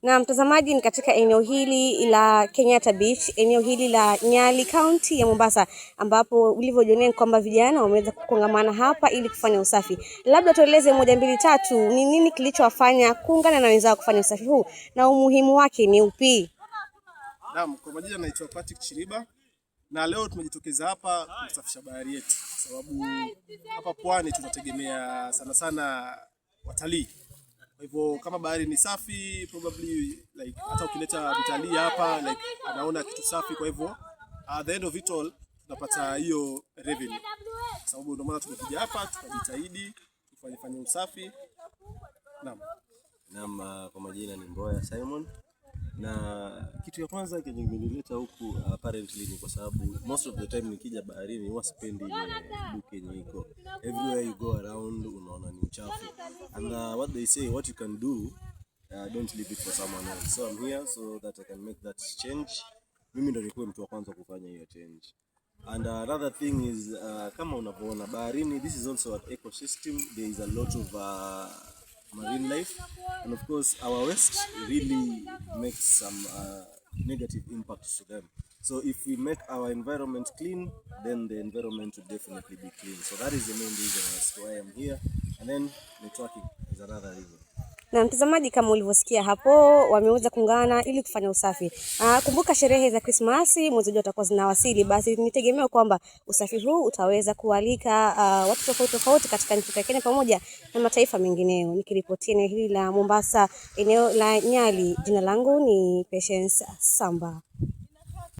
Na mtazamaji, ni katika eneo hili la Kenyatta Beach, eneo hili la Nyali County ya Mombasa, ambapo ulivyojionea kwamba vijana wameweza kukongamana hapa ili kufanya usafi. Labda tueleze moja mbili tatu, ni nini kilichowafanya kuungana na wenzao kufanya usafi huu na umuhimu wake ni upi? Naam, kwa majina naitwa Patrick Chiriba na leo tumejitokeza hapa kusafisha bahari yetu, sababu hapa pwani tunategemea sana watalii. Kwa hivyo kama bahari ni safi, probably hata ukileta mtalii hapa anaona kitu safi. Kwa hivyo at the end of it all tunapata hiyo revenue, sababu ndio maana tumekuja hapa tukajitahidi tufanye usafi. Naam, kwa majina ni Mboya Simon, na kitu ya kwanza kimenileta huku apparently ni kwa sababu most of the time nikija baharini huwa sipendi buke yenye iko everywhere you go around, unaona ni uchafu. And what they say, what you can do, don't leave it for someone else. So I'm here so that I can make that change. Mimi ndo nikuwe mtu wa kwanza kufanya hiyo change. And another thing is kama unavyoona baharini, this is also an ecosystem. There is a lot of marine life, and of course our waste really makes some negative impacts to them. So if we make our environment clean, then the environment will definitely be clean. So that is the main reason as to why I'm here, and then networking is another reason. Na mtazamaji, kama ulivyosikia hapo, wameweza kuungana ili kufanya usafi. Kumbuka sherehe za Krismasi mwezi ujao utakuwa zinawasili, basi nitegemea kwamba usafi huu utaweza kualika watu tofauti katika nchi ya Kenya pamoja na mataifa mengineyo. Nikiripotia eneo hili la Mombasa, eneo la Nyali, jina langu ni Patience Samba.